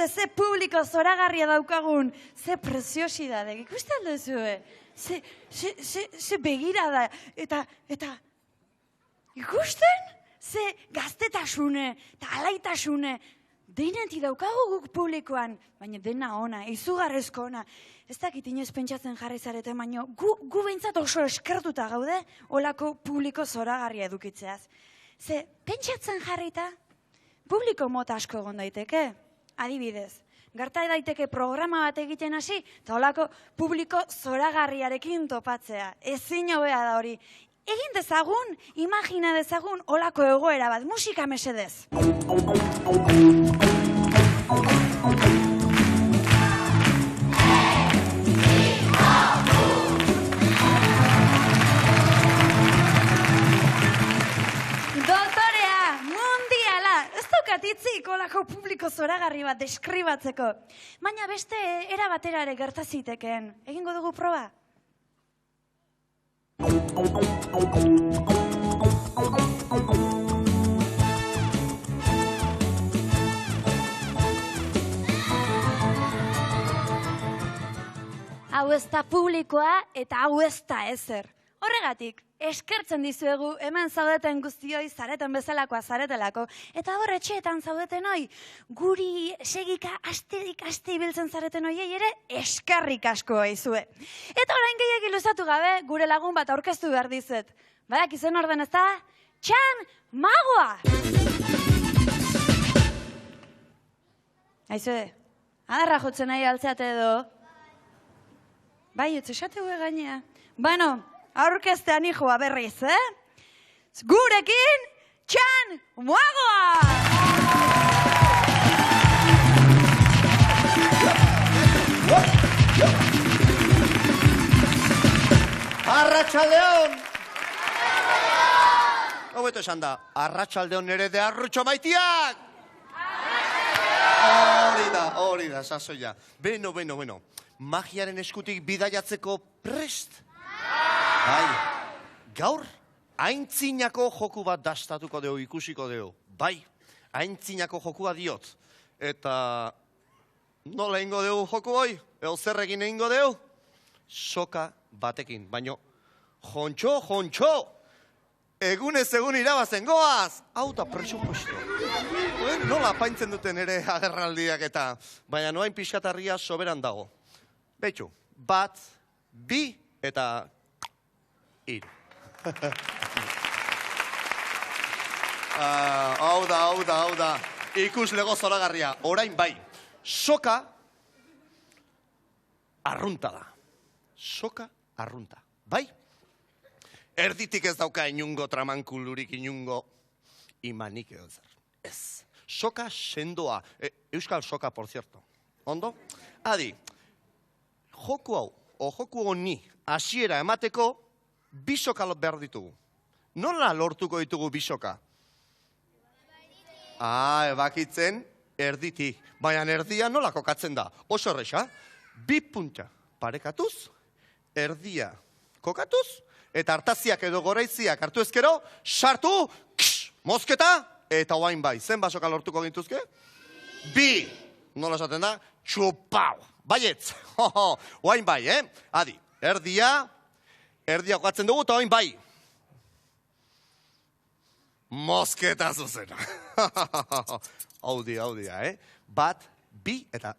Ze publiko zoragarria daukagun, ze preziosidade, ikusten alduzue, ze begirada, eta, ikusten? Ze gaztetasune, eta alaitasune, deneti daukagu guk publikoan, baina dena ona, izugarrezko ona. Ez dakit inoiz pentsatzen jarri zarete, baina gu behintzat oso eskertuta gaude, olako publiko zoragarria edukitzeaz. Ze, pentsatzen jarrita, publiko mota asko egon daiteke. Adibidez, gerta daiteke programa bat egiten hasi, eta holako publiko zoragarriarekin topatzea. Ezin hobea da hori. Egin dezagun, imagina dezagun holako egoera bat, musika mesedez. Itzik olako publiko zoragarri bat deskribatzeko. Baina beste era batera ere gertaziteken. Egingo dugu proba? Hau ez da publikoa eta hau ez da ezer. Horregatik, eskertzen dizuegu hemen zaudeten guztioi zareten bezalakoa zaretelako. Eta hor etxeetan zaudeten hoi, guri segika asterik aste ibiltzen zareten hoiei ere eskerrik asko aizue. Eta orain gehiagik luzatu gabe, gure lagun bat aurkeztu behar dizet. Badak izen orden ez da? Txan Magoa! Aizue, adarra jotzen nahi altzeate edo? Bai, ez esate hue gainea. Bueno, aurkeztean hijoa berriz, Gurekin, Txan Magoa! Arratsaldeon! Hobeto esan da, arratsaldeon nere de arrutxo maitiak! Hori da, sasoia. Beno. Magiaren eskutik bidaiatzeko prest? Bai, gaur, aintzinako joku bat dastatuko deu, ikusiko deu. Bai, aintzinako jokua diot. Eta nola ingo deu joku hoi? Eo zer egin ingo deu? Soka batekin, baino, jontxo! Egunez egun irabazen goaz! Hau da presupuesto. Nola apaintzen duten ere agerraldiak eta, baina noain pixkatarria soberan dago. Betxu, 1, 2 eta 3. Hau da. Ikuslego zoragarria. Orain bai, soka arrunta da. Soka arrunta. Bai? Erditik ez dauka inungo tramankulurik, inungo imanik edo zer. Ez. Soka sendoa. Euskal soka, por cierto. Ondo? Adi, joku hau, joku honi, hasiera emateko, 2 soka behar ditugu. Nola lortuko ditugu 2 soka? Ebakitzen erditik. Baina erdia nola kokatzen da? Oso erresa, 2 punta parekatuz, erdia kokatuz, eta hartaziak edo goraiziak hartu ezkero, sartu, mozketa, eta oain bai. Zen basoka lortuko gintuzke? 2. Nola esaten da? Txupau. Baietz. Oain bai, Adi, erdia kokatzen dugu, eta oain bai. Mozketa zuzena. Hau dia, 1, 2, eta...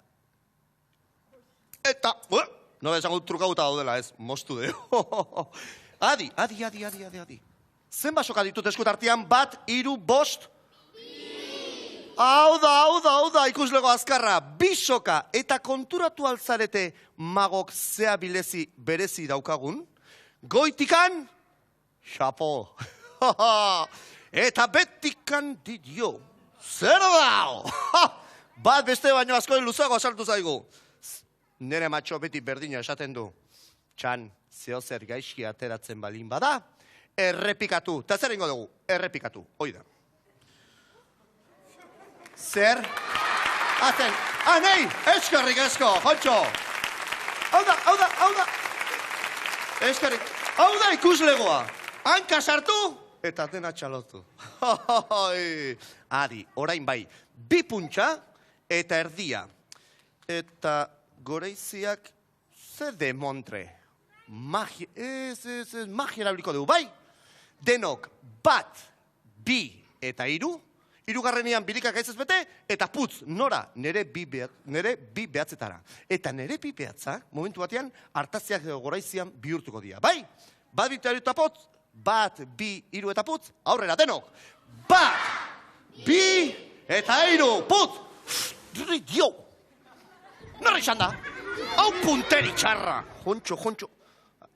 No esango trukauta daudela, ez, moztu deo. Adi. Zen basoka ditut eskutartian, 1, 3, 5... Hau da, ikuslego azkarra. Bi soka eta konturatu altzarete magok zea bilezi berezi daukagun. Goitikan, xapo. Eta betikan didio. Zer dao? Bat beste baino askoen luzago asaltu zaigu. Nere matxo beti berdina esaten du. Txan, zeo zer gaizki ateratzen balin bada, errepikatu. Ta zer ingo dugu? Errepikatu. Hoi da. Zer? Aten. Nei! Eskerrik asko, Jontxo! Hau da! Eskerrik. Hau da ikuslegoa. Hanka sartu eta dena txalotu. Adi, orain bai. 2 puntxa eta erdia. Eta goreiziak ze demontre. Magia, magia erabiliko dugu, bai? Denok 1, 2 eta 3. Hirugarrenean birikak aitzez bete, eta putz, nora, nere bi behatzetara. Eta nere bi behatza, momentu batean, hartaziak goraizian bihurtuko dira. Bai? 1, 2 eta putz, 1, 2, 3 eta putz, aurrera, denok. 1, 2 eta 3, putz! Dio! Nora izan da? Hau punteri txarra! Jontxo.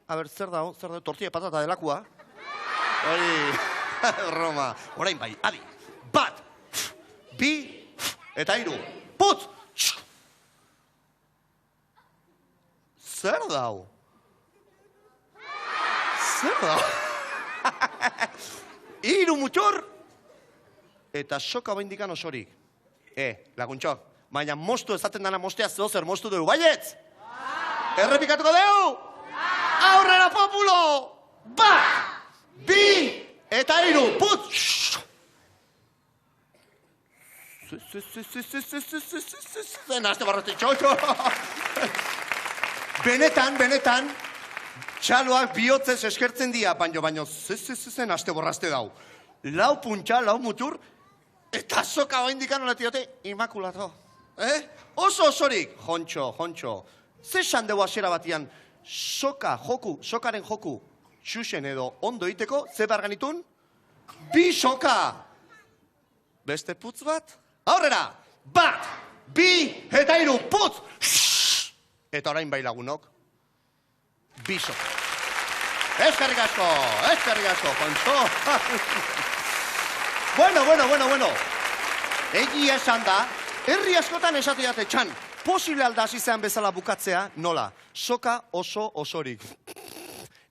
A ber, zer da, tortilla patata delakua? Roma. Orain bai, adi. 1, 2 eta 3. Putz! Zer dau? Zer dau? 3 mutxor eta soka baindikan osorik. Laguntxo, baina mostu ezaten dana mostea zehozer mostu dugu, baietz? Errepikatuko dugu? Aurrera populo! 1, 2 eta 3. Putz! Nazte barrote txotxo. Benetan, txaloak bihotzez eskertzen dira, baino, zen aste borrazte dau. 4 puntxa, 4 mutur, eta soka oindikan olatiote, imakulato. Oso osorik, Jontxo, zesan dugu asera batian, sokaren joku, xuxen edo ondo iteko, ze barganitun? 2 soka! Beste putz bat? Aurrera! 1, 2 eta 3, putz! Eta orain bai lagunok, 2 soka. Eskerrik asko, Jontxo. Bueno. Egia esan da, herri askotan esate jate txan, posible alda hasi zean bezala bukatzea, nola, soka oso osorik.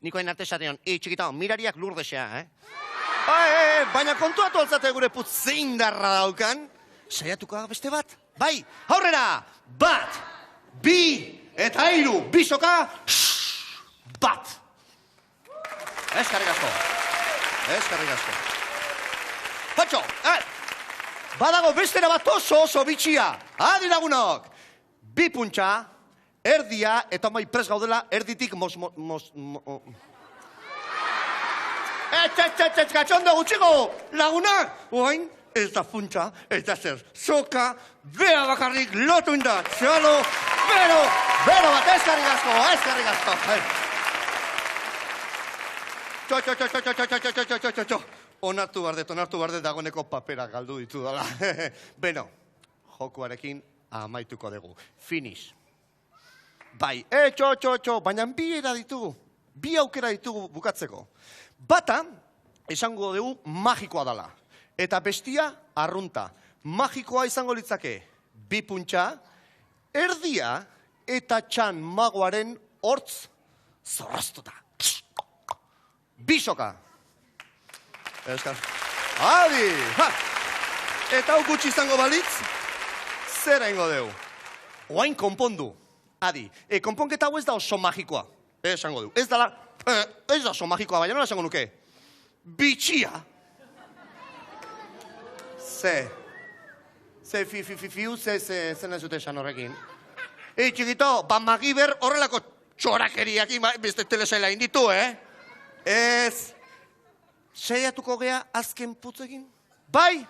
Nikoen arte esatean, txikita, mirariak lurdesea, baina kontuatu altzate gure putz zein darra daukan, saiatuko beste bat, bai, aurrera, 1, 2 eta 3, 2 soka, 1. Eskerrik asko. Patxo, badago bestera bat oso bitxia. Adi lagunok. 2 puntxa, erdia, eta mai pres gaudela, erditik Gatxondo gutxiko, lagunak. Oain, ez da puntxa, ez da zer. Soka, bea bakarrik, lotu inda. Txalo, bero bat, eskerrik asko. Txo. Onartu bardet dagoeneko papera galdu ditu dala. Beno, jokuarekin amaituko dugu. Finish. Bai, txo, baina bi aukera ditugu bukatzeko. Bata, esango dugu magikoa dala. Eta bestia, arrunta. Magikoa izango litzake 2 puntxa, erdia eta txan magoaren hortz zorraztuta. 2 soka. Adi! Eta hau gutxi izango balitz, zera ingo deu. Oain konpondu. Adi, konponketa hau ez da oso magikoa. Esango du. Ez da oso magikoa, baina nola esango nuke. Bitxia. Fiu, zen ez dute esan horrekin. Txikito, Magiber horrelako txorakeriak beste telesaila inditu, Ez... Saiatuko gea azken putzekin? Bai!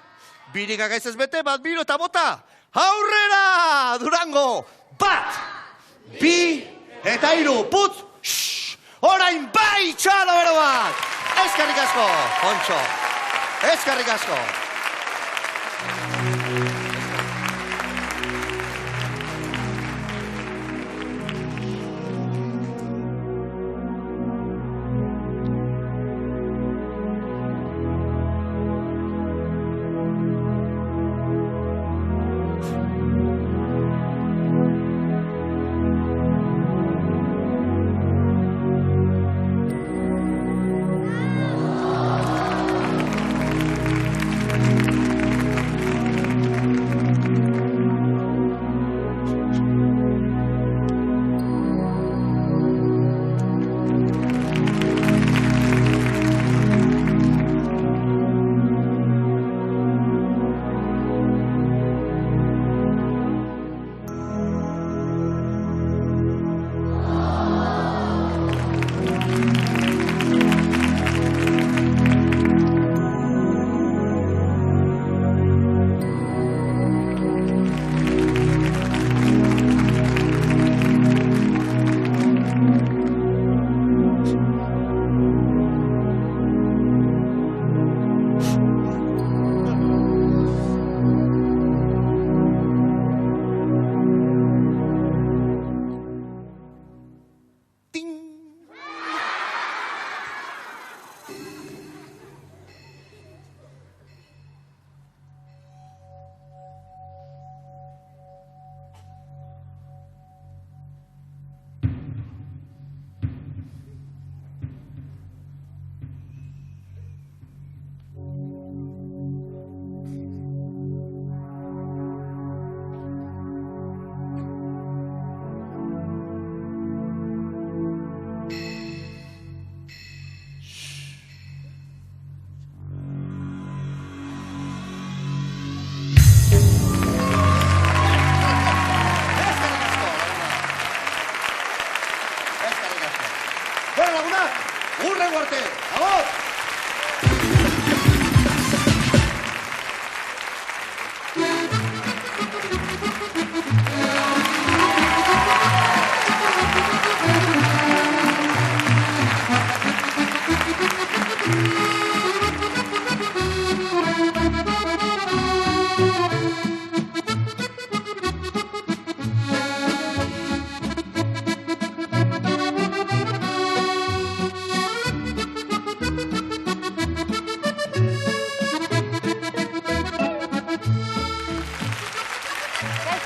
Birika gaitzez bete, 1, 2 eta bota! Aurrera! Durango! 1, 2 eta 3, putz! Orain bai txalo bero bat! Eskerrik asko, Jontxo! Eskerrik asko!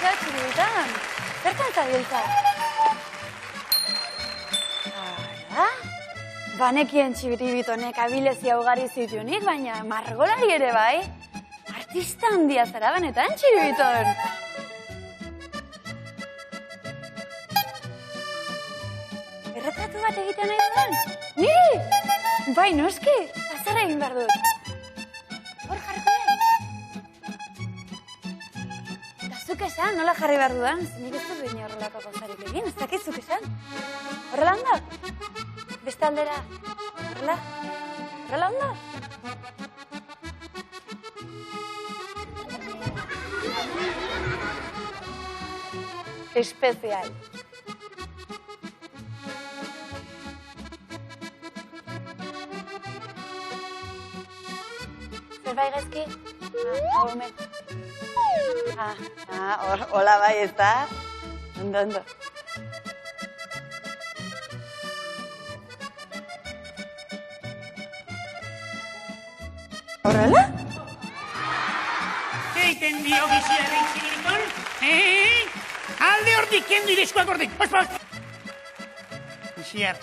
kaixo, txiribiton. Zertan zabiltza? Ara? Banekien txiribitonek abilezia ugari zitunik, baina margolari ere bai. Artista handia zara benetan, txiribiton. Erretratu bat egiten nahi duen? Niri? Bai, noski, azarra egin behar dut. Hor jarriko nahi? Eta zuk esan, nola jarri behar dudan? Nik ez dut bine horrelako gauzarik egin, ez dakit zuk esan. Horrela ondo? Beste aldera, horrela? Horrela ondo? Espezial. Bai, gaizki? Hau, hemen. Hola, bai, ez da? Ondo. Horrela? Zeiten dio biziarri txiribiton? Alde hortik, kendu idezkoak hortik. Post! Biziar,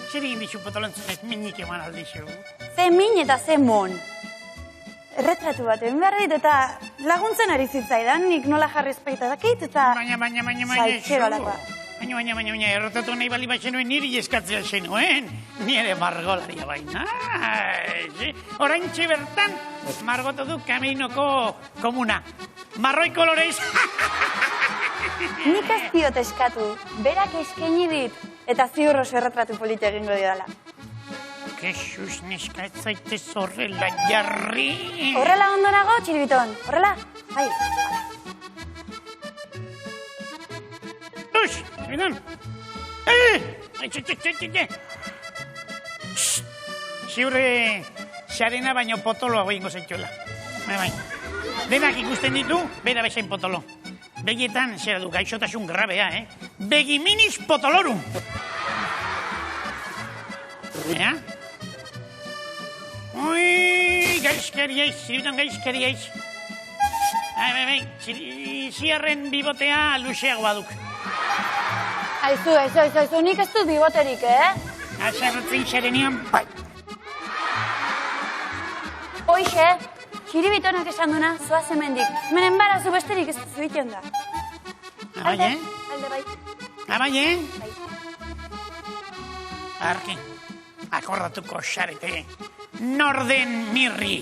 zer egin dizu potolontzunez minik eman aldixu? Ze min eta ze mon. Erretratu bat egin behar dit eta laguntzen ari zitzaidan, nik nola jarri ezpeita dakit eta... Baina, Zaitxero alakoa. Baina, errotatu nahi bali bat zenuen niri eskatzea zenuen. Nire margolaria baina. Oraintxe bertan, margotu du Kaminoko komuna. Marroi koloreiz. Nik ez diot eskatu, berak eskaini dit eta ziur oso erretratu polita egingo diodala. Jesus, neska, ez zaitez horrela jarri. Horrela ondo nago, txiribiton, horrela? Bai. Tux, txiribiton. Ziurre, xarena baino potoloa goingo zaitxola. Bai. Denak ikusten ditu, bera bezain potolo. Begietan, zera du, gaixotasun grabea, Begiminis potolorum. Ea? Ui, gaizkariaiz, txiribiton gaizkariaiz. Bai, ziarren bibotea luzeagoa duk. Aizu, nik ez dut biboterik, Azarratzen xarenian, bai. Hoixe, txiribitonak esan duna, zoaz hemendik. Hemen enbarazu besterik ez duzu egiten da. Abai, Alde bai. Abai, Bai. Arki, akordatuko xarete. Norden mirri.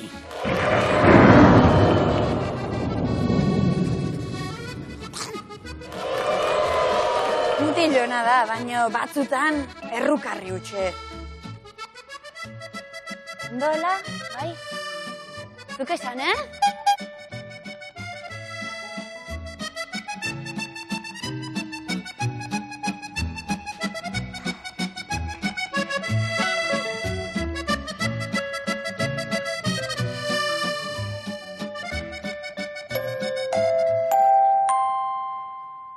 Mutilona da, baino batzutan errukarri utxe. Ondola, bai? Zuk esan,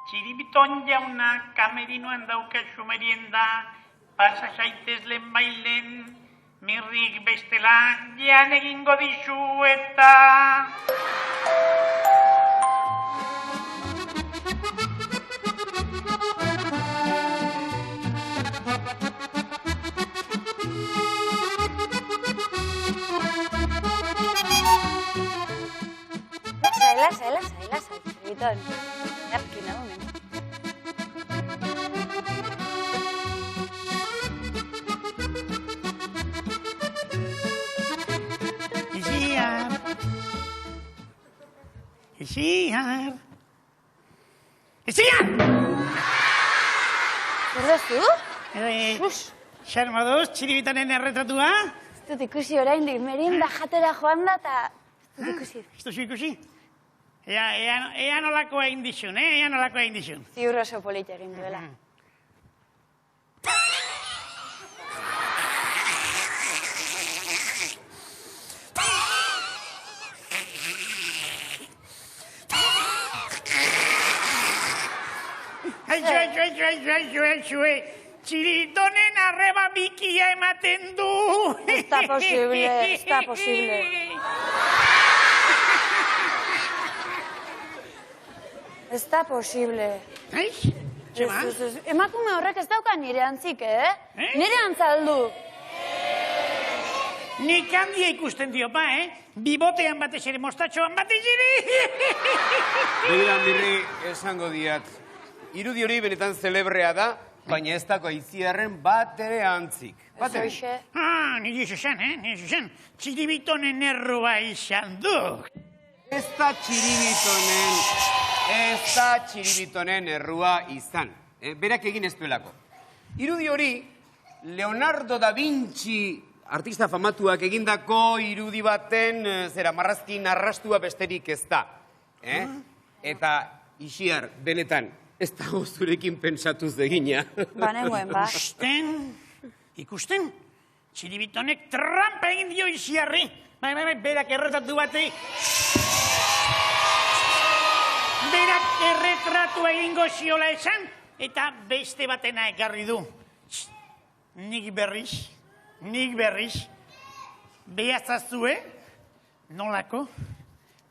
Txiribiton jauna kamerinoan daukazu merienda, pasa zaitez lehen bailen, mirrik bestela jan egingo dizu eta... Lasai, txiribiton. Yapkin, moment. Iziar! Zer duzu? Xar moduz, txiribitanen erretratua? Ez dut ikusi oraindik, merienda jatera joan da eta ez dut ikusi. Ez duzu ikusi? Ea nolakoa egin dizun, Ea nolakoa egin dizun. Ziur oso polit egin duela. Aizu, txiritonen arreba bikia ematen du. Ez da posible. Ez da posible. Aiz? Zeba? Emakume horrek ez dauka nire antzik, Nire antzaldu. Nik handia ikusten dio, Bibotean batez ere, mostatxoan batez ere. Begira, Mirri, esango diat. Irudi hori benetan zelebrea da, baina ez dako aiziarren bat ere antzik. Bat ere. Nire esan, Nire esan. Txiribitonen errua izan du. Ez da txiribitonen errua izan. Berak egin ez duelako. Irudi hori, Leonardo da Vinci, artista famatuak egindako irudi baten, marrazkin arrastua besterik ez da. Eta, Ixiar, benetan, ez dago zurekin pentsatuz egina. Banengoen, ba. Ikusten? Txiribitonek trampa egin dio Ixiarri. Berak erretatu batei. Berak erretratu egingo ziola esan, eta beste batena ekarri du. Nik berriz, behazazue, nolako,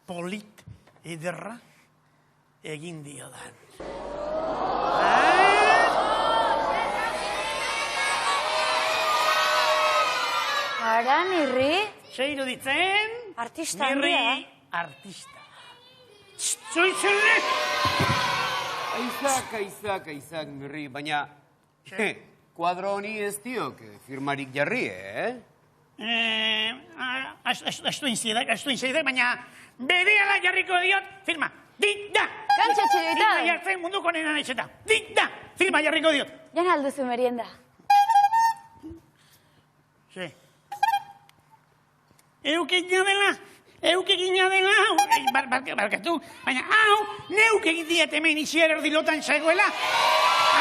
polit ederra egin diodan. Ara, Mirri? Ze iruditzen? Artista handia. Mirri, artista. Zoizule! Aizak, Mirri, baina... Kuadro honi ez diok firmarik jarri, Astuin zaidak, baina berehala jarriko diot, firma. Dik da! Kantxa txirita! Firma jartzen munduko nenan etxeta. Dik da! Firma jarriko diot. Jan alduzu merienda. Sí. Eukegina dela, barkatu, baina hau, neukegin diet hemen Ixiar erdilotan zagoela,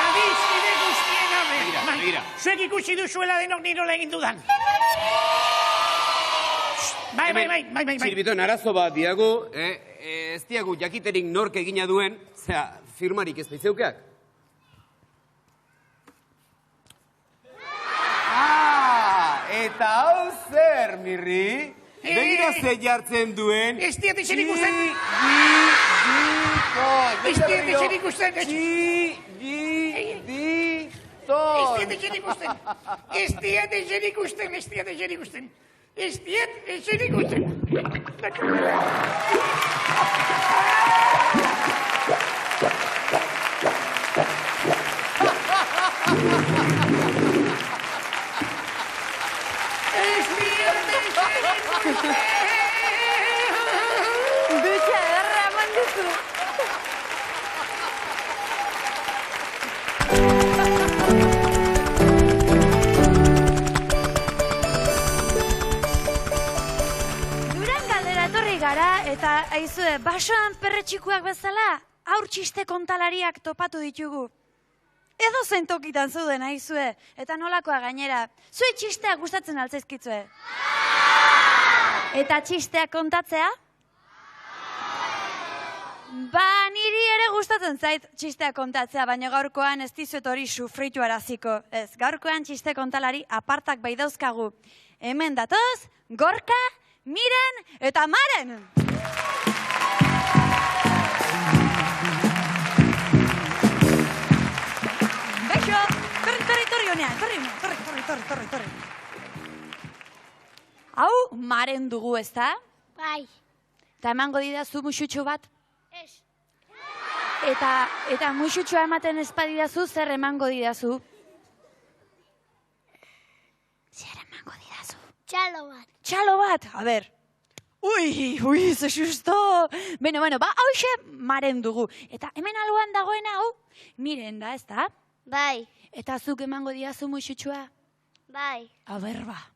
adizkide guztien abe. Begira. Zuek ikusi duzuela denok nirola egin dudan. Bai. Txiribiton, arazo bat diagu, ez diagu jakiterik nork egina duen, firmarik ez baizeukeak. Eta hau zer, Mirri? Begira ze jartzen duen... Ez diat eixen ikusten! Ez diat eixen ikusten! Dutxa ederra eman duzu. Duran galdera etorri gara, eta aizue, basoan perretxikuak bezala, aur txiste kontalariak topatu ditugu. Edo zen tokitan zuden, aizue, eta nolakoa gainera. Zue txisteak gustatzen altzaizkitzue. Eta txisteak kontatzea? Ba, niri ere gustatzen zait txisteak kontatzea, baina gaurkoan ez dizuet hori sufritu araziko. Ez, gaurkoan txiste kontalari apartak bai dauzkagu. Hemen datoz, Gorka, Miren eta Maren! Gaixo, torri honean, torri. Hau, Maren dugu, ez da? Bai. Eta emango didazu muxutxu bat? Ez. Eta muxutxua ematen ez badidazu, zer emango didazu? Zer emango didazu? Txalo bat. Txalo bat, a ber. Ui, ze susto. Bueno, ba, hauxe Maren dugu. Eta hemen aluan dagoen hau, Miren da, ez da? Bai. Eta zuk emango didazu muxutxua? Bai. A ber, ba.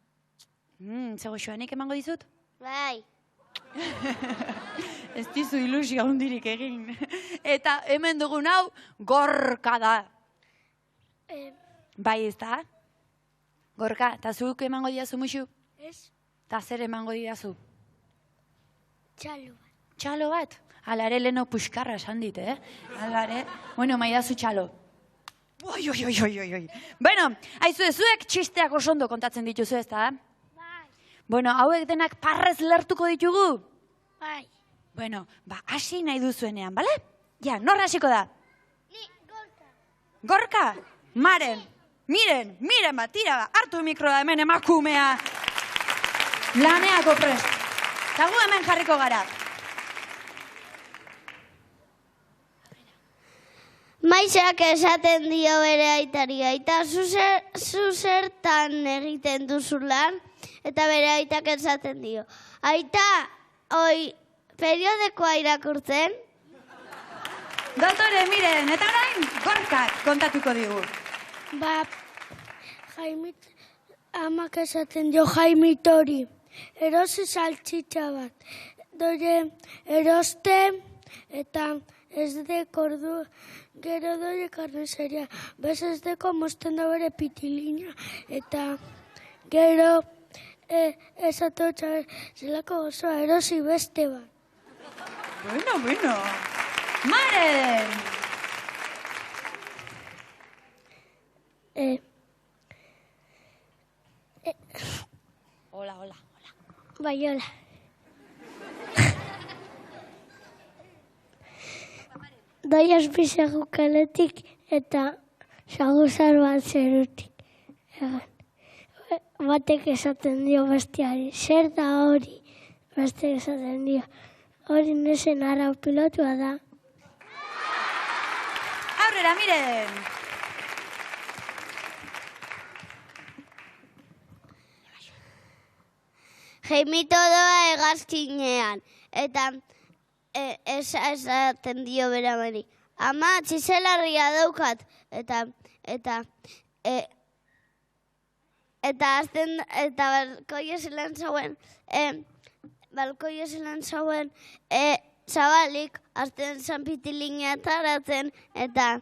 Zegoxoanik emango dizut? Bai. Ez dizu ilusio hundirik egin. Eta hemen dugun hau, Gorka da. Bai, ez da? Gorka, eta zuk emango didazu muxu? Ez. Eta zer emango didazu? Txalo bat. Txalo bat? Alare leno puskarra esan dit, Alare, bueno, maidazu txalo. Oi. Bueno, haizue, zuek txisteak oso ondo kontatzen dituzu, ez da? Bai. Bueno, hauek denak parrez lertuko ditugu? Bai. Bueno, ba, hasi nahi duzuenean, bale? Ja, norra hasiko da? Ni, Gorka. Gorka? Maren, miren bat, tira ba, hartu mikroa hemen emakumea. Laneako prest. Eta gu hemen jarriko gara. Maizak esaten dio bere aitari, aita zu zertan egiten duzu lan, eta bere aitak esaten dio. Aita, periodekoa irakurtzen? Dotore, miren, eta orain, Gorkak kontatuko digu. Ba, Jaimit, amak esaten dio Jaimitori, erosi saltxitxa bat. Dore, eroste, eta ez dekordu, gero dore karnizeria. Bez ez deko mosten da bere pitilina, eta gero esatu zelako gozoa erosi beste bat. Bueno. Maren! Hola. Bai, hola. Doi azpizago kaletik eta saguzar bat zerutik. Batek esaten dio bestiari, zer da hori? Batek esaten dio, hori nesen arau pilotua da. Aurrera, miren! Jaimito doa hegazkinean, eta esaten dio bera meri. Ama, txizelarria daukat, eta balkoio zelan zauen, zabalik, azten zanpitilina taratzen, eta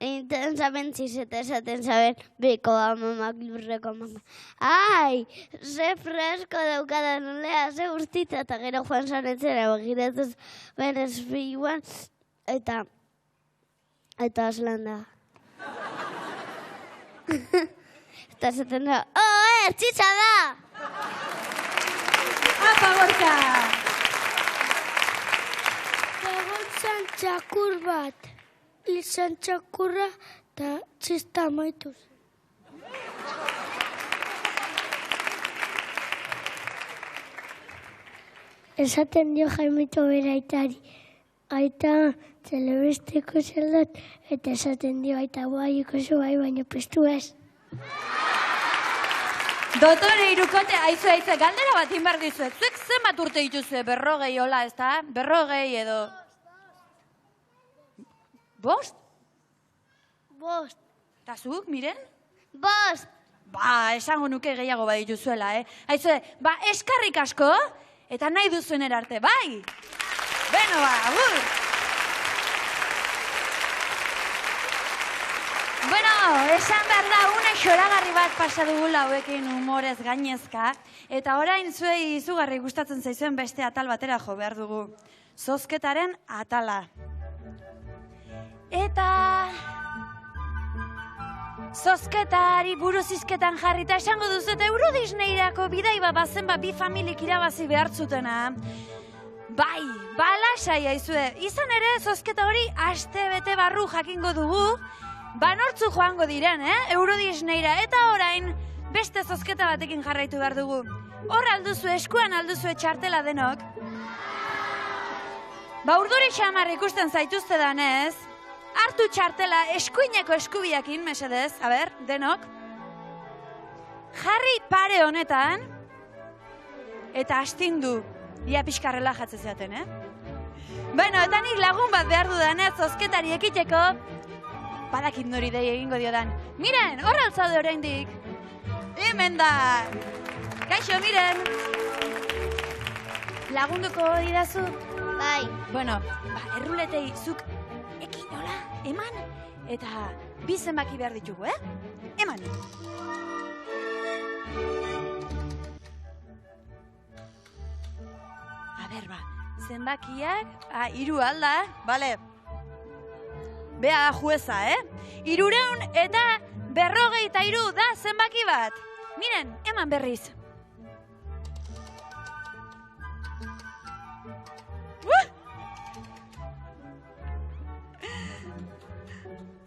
egiten zaben txizete esaten zaben, beko amamak, lurreko amamak. Ai, ze fresko daukadan nolea, ze guztita, eta gero joan zanetzera, begiratuz berez biluan, eta aslan da. Eta esaten da, txitsa da! Apa, Gorka! Egon txakur bat, izan txakurra eta txista maituz. Esaten dio Jaimito bere aitari, aita telebisteko zeldot, eta esaten dio aita guai ikusi bai, baina piztu ez. Dotore Irukote, aizu, galdera bat inbar dizuet. Zuek zenbat urte dituzue, 40 hola, ez da? 40 edo... Bost? Bost. Eta zuk, miren? Bost. Ba, esango nuke gehiago badituzuela, Aizu, ba, eskarrik asko, eta nahi duzuen erarte, bai? Beno, ba, agur! Bueno, esan behar da, une xoragarri bat pasa dugula hauekin humorez gainezka, eta orain zuei izugarri gustatzen zaizuen beste atal batera jo behar dugu. Zozketaren atala. Eta... Zozketari buruz izketan jarrita esango duzu eta Euro Disneyrako bidai bat bazen bat bi familik irabazi behartzutena. Bai, lasai aizue. Izan ere, zozketa hori aste bete barru jakingo dugu, banortzu joango diren, Euro Disneyra. Eta orain, beste zozketa batekin jarraitu behar dugu. Hor alduzu, eskuan alduzu txartela denok. Ba, urduri xamar ikusten zaituzte danez, hartu txartela eskuineko eskubiakin, mesedez, denok. Jarri pare honetan, eta astindu, ia pixka relajatzen zaten, Bueno, eta nik lagun bat behar dudanez, zozketari ekiteko, badakit nori dei egingo diodan. Miren, hor altzaude oraindik. Hemen da. Kaixo, miren. Lagunduko didazu? Bai. Bueno, erruletei zuk nola, eman, eta bi zenbaki behar ditugu, Eman. Zenbakiak, 3 alda, bale. Bea jueza, 300 eta 53 da zenbaki bat. Miren, eman berriz.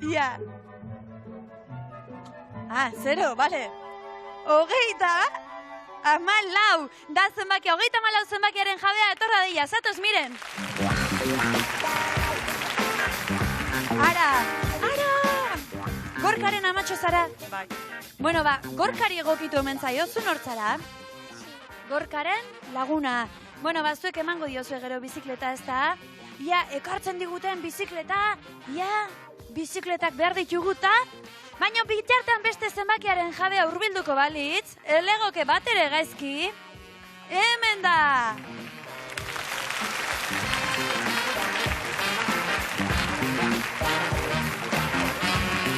Ia. Zero, bale. 34. Da zenbakia, 34 zenbakiaren jabea etorra dira, zatoz, miren. Ara! Gorkaren amatxo zara? Bai. Bueno, Gorkari egokitu hemen zaio, zu nortzara? Gorkaren laguna. Bueno, zuek emango diozue gero bizikleta ez da. Ia, ekartzen diguten bizikleta, bizikletak behar dituguta, baina bitartan beste zenbakiaren jabea hurbilduko balitz, elegoke bat ere gaizki, hemen da!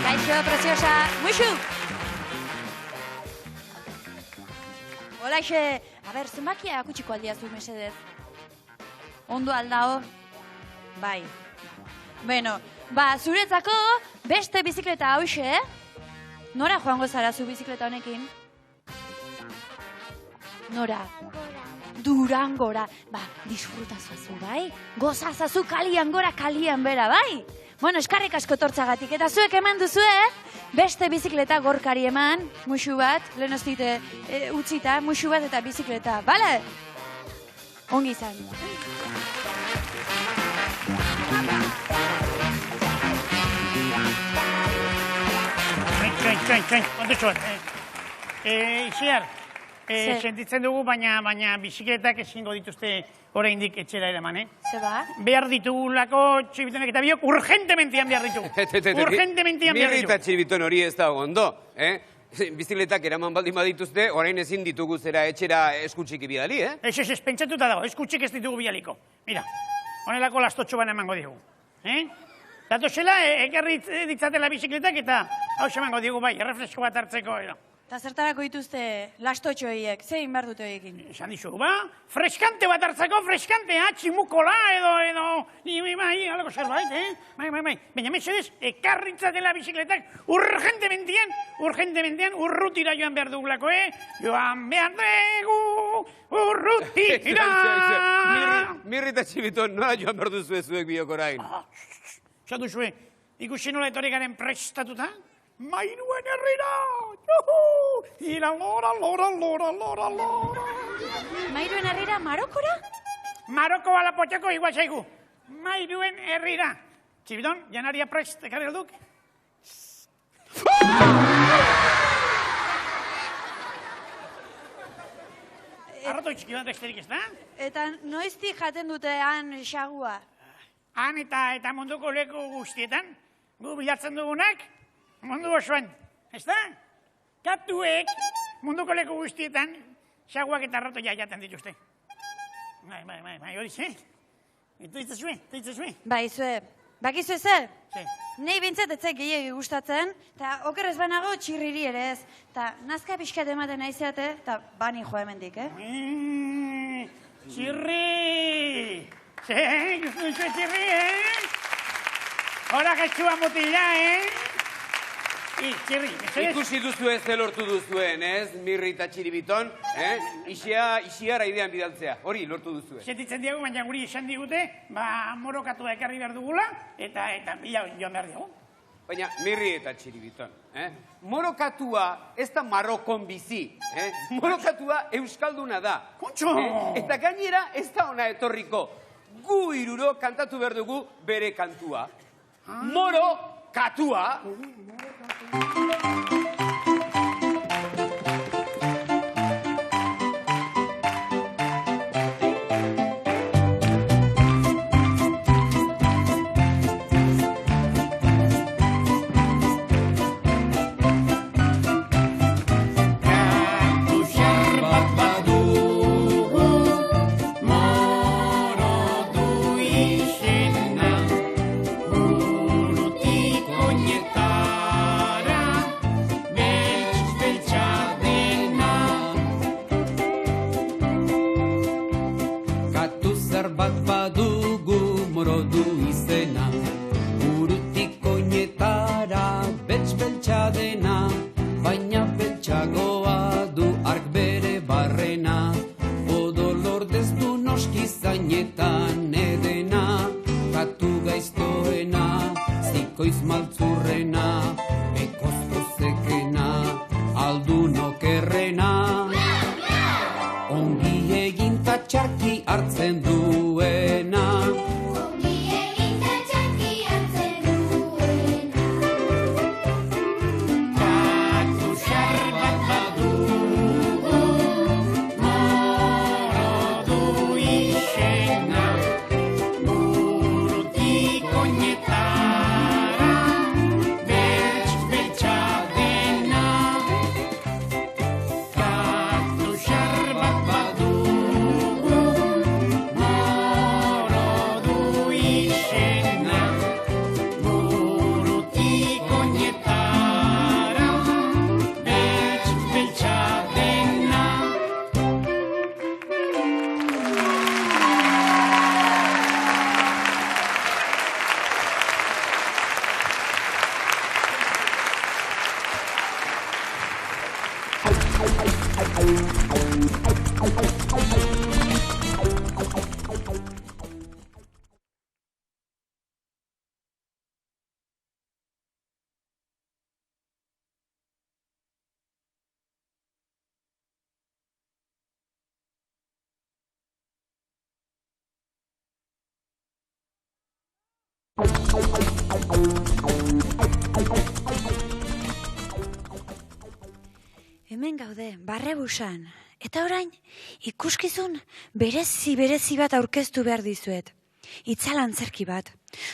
Kaixo, preciosa, muixu! Holaxe, zenbakia akutsiko aldiazu mesedez. Ondo aldao? Bai. Bueno, zuretzako beste bizikleta hauxe, nora joango zara zu bizikleta honekin? Nora? Durangora. Disfrutazazu, bai? Gozazazu kalian gora, kalian bera, bai? Bueno, eskarrik asko tortzagatik, eta zuek eman duzue, beste bizikleta Gorkari eman, muxu bat, lehen oztite utzita, muxu bat eta bizikleta, bale? Ongi izan. Txain, ondotxoan. Ixiar, sentitzen dugu, baina bizikletak ezingo dituzte oraindik etxera eraman, Zeba? Behar ditugulako txibitonek eta biok urgentementian behar ditugu. Urgentementian behar Mirri ditugu. eta txibiton hori ez da ondo, Bizikletak eraman baldin badituzte, orain ezin ditugu zera etxera eskutxiki bidali, Ez, pentsatuta dago, eskutxik ez ditugu bialiko. Mira, honelako lastotxo bana emango diogu. Datozela, ekarri ditzatela bizikletak eta hau emango diogu bai, errefresko bat hartzeko edo. Eta zertarako dituzte lastotxo horiek, zein behar dute horiekin? Esan dizugu, freskante bat hartzeko, freskantea, tximukola edo, alako zerbait, Bai. Baina mesedez, ekarritzatela bizikletak urgentementian urrutira joan behar dugulako, Joan behar dugu, urrutira! Mirri eta txibiton, nola joan behar duzu zuek biok orain? Esan duzue, ikusi nola etorri garen prestatuta? Mairuen herrira! Ira lora. Mairuen herrira Marokora? Maroko alapotxako igual zaigu. Mairuen herrira. Txibidon, janaria prest, ekarri alduk. Arroto txiki bat besterik ez da? Eta noiztik jaten dute han xagua? Han eta munduko leku guztietan, gu bilatzen dugunak, mundu osoan, ez da? Katuek munduko leku guztietan, xaguak eta arroto jaten dituzte. Bai, hori ze? Itu ditzazue? Bai, zue. Bakizue ze? Ze. Nei bintzat etzek gehiagi gustatzen, eta okerrez banago txirriri ere ez. Eta nazka pixkat ematen naizeate, eta bani jo hemendik, Txirri! Ze, guztu zue txirri, Hora getxua mutila, Txirri, Ikusi duzu ez lortu duzuen, Mirri eta txiribiton, Ixiara idean bidaltzea, hori lortu duzuen. Sentitzen diago, baina guri esan digute, morokatua ekarri behar dugula, eta bila joan behar dugu. Baina Mirri eta txiribiton, morokatua ez da Marokon bizi, morokatua euskalduna da. Kontxo! Eta gainera ez da ona etorriko, gu iruro kantatu behar dugu bere kantua. Morokatua! Zainetan edena, katu gaiztoena, zik bikoiz maltzurrena, bekozko zekena, aldun okerrena. Ongi egin ta txarki hartzen duena. Hemen gaude, Barrebusan. Eta orain, ikuskizun berezi bat aurkeztu behar dizuet. Itzalantzerki bat.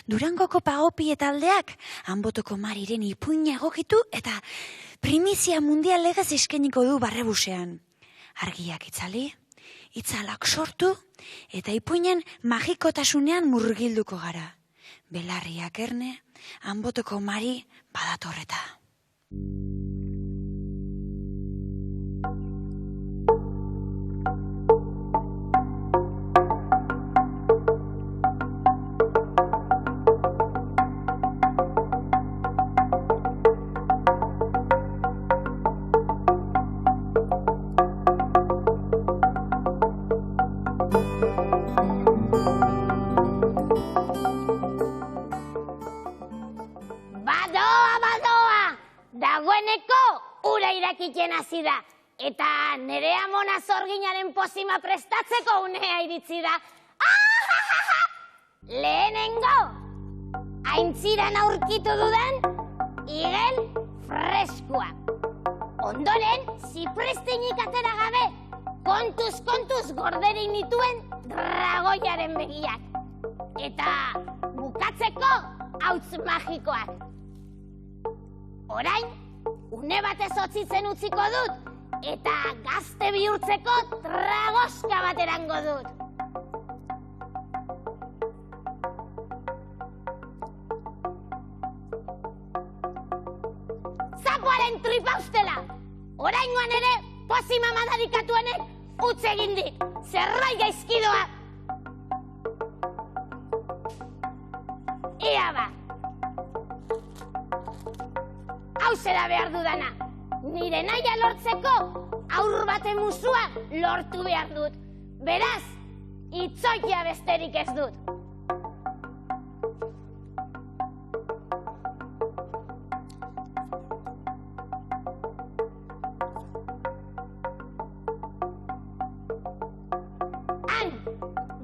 Durangoko Pagopi taldeak Anbotoko Mariren ipuina egokitu eta primizia mundial legez eskainiko du Barrebusean. Argiak itzali, itzalak sortu eta ipuinen magikotasunean murgilduko gara. Belarriak erne, Anbotoko Mari badatorreta. Irakiten hasi da, eta nere amona zorginaren pozima prestatzeko unea iritsi da. Lehenengo, aintziran aurkitu dudan, igel freskua. Ondoren, ziprestinik atera gabe, kontuz gorderik nituen dragoiaren begiak. Eta bukatzeko, hauts magikoak. Orain, une batez hotzitzen utziko dut, eta gazte bihurtzeko tragoska bat erango dut. Zapoaren tripa ustela! Oraingoan ere, pozima madarikatuenek utz egin dit. Zerbait gaizkidoa! Ia ba! Hau zera behar dudana. Nire naia lortzeko, aur baten musua lortu behar dut. Beraz, itzokia besterik ez dut. Han,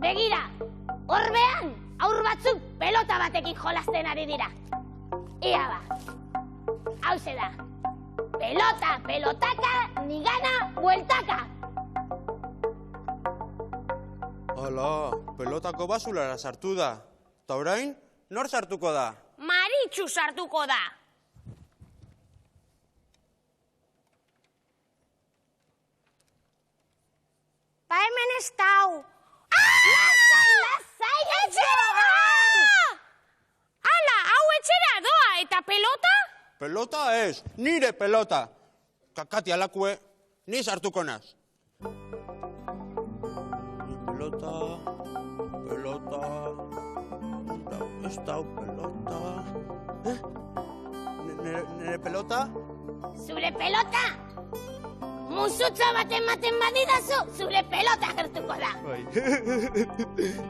begira, horbean, aur batzuk pelota batekin jolasten ari dira. Ia ba. Hauze da, pelota, pelotaka, nigana, bueltaka. Hala, pelotako basulara sartu da. Ta orain, nor sartuko da? Maritxu sartuko da. Ba hemen ez dau. Lasai, etxera! Ala, hau etxera doa, eta pelota? Pelota ez, nire pelota. Kakati alakue, ni sartuko naz. Pelota, ez dau pelota. Nire pelota? Zure pelota? Musutzo baten badidazu, zure pelota gertuko da.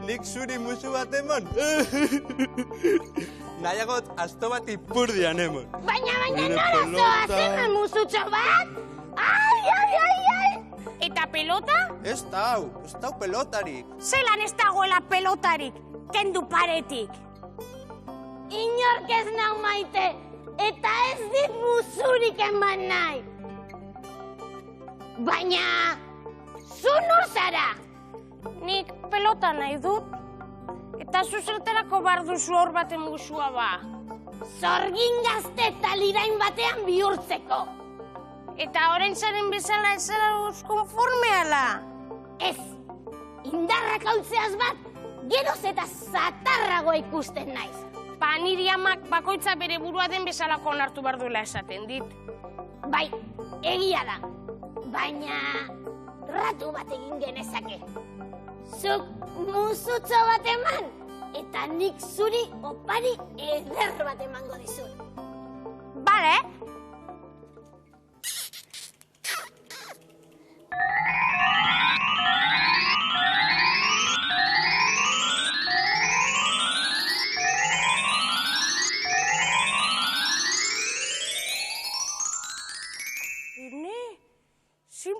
Nik zuri musu bat eman. nahiagot asto bat ipurdian emon. Baina Nire nora zoaz, pelota. hemen musutxo bat? Ai! Eta pelota? Ez dau pelotarik. Zelan ez dagoela pelotarik, kendu paretik. Inork ez nau maite, eta ez dit musurik eman nahi. Baina, zu nor zara? Nik pelota nahi dut, eta zuzerterako bar duzu hor baten musua ba. Zorgin gazte eta lirain batean bihurtzeko. Eta orain zaren bezala ez zara konforme ala. Ez, indarrak hautzeaz bat, geroz eta zatarrago ikusten naiz. Pa niri amak bakoitza bere burua den bezalako onartu behar duela esaten dit. Bai, egia da, baina ratu bat egin genezake. Zuk musutxo bat eman, eta nik zuri opari eder bat emango dizut. Bale?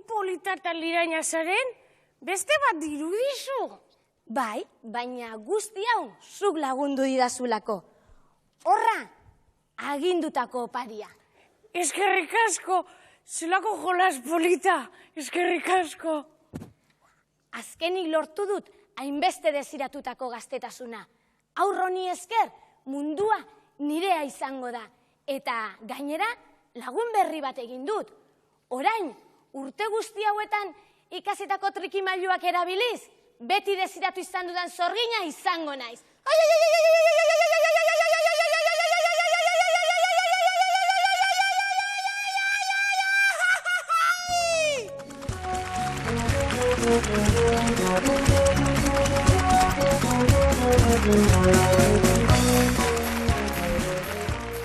Polita eta liraina zaren, beste bat dirudizu. Bai, baina guzti hau zuk lagundu didazulako. Horra, agindutako oparia. Eskerrik asko, zelako jolas polita, eskerrik asko. Azkenik lortu dut, hainbeste desiratutako gaztetasuna. Aurroni esker, mundua nirea izango da. Eta gainera, lagun berri bat egin dut. Orain, urte guzti hauetan ikasitako trikimailuak erabiliz, beti desiratu izan dudan zorgina izango naiz.